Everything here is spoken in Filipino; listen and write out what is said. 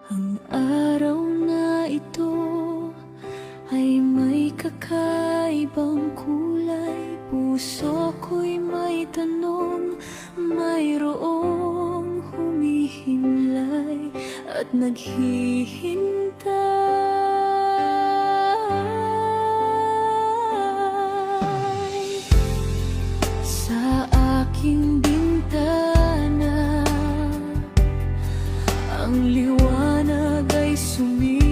Ang araw na ito ay may kakaibang kulay. Puso ko'y may tanong, mayroong humihimlay at naghihintay. Sa aking bintana, ang liwanag ay sumisikat.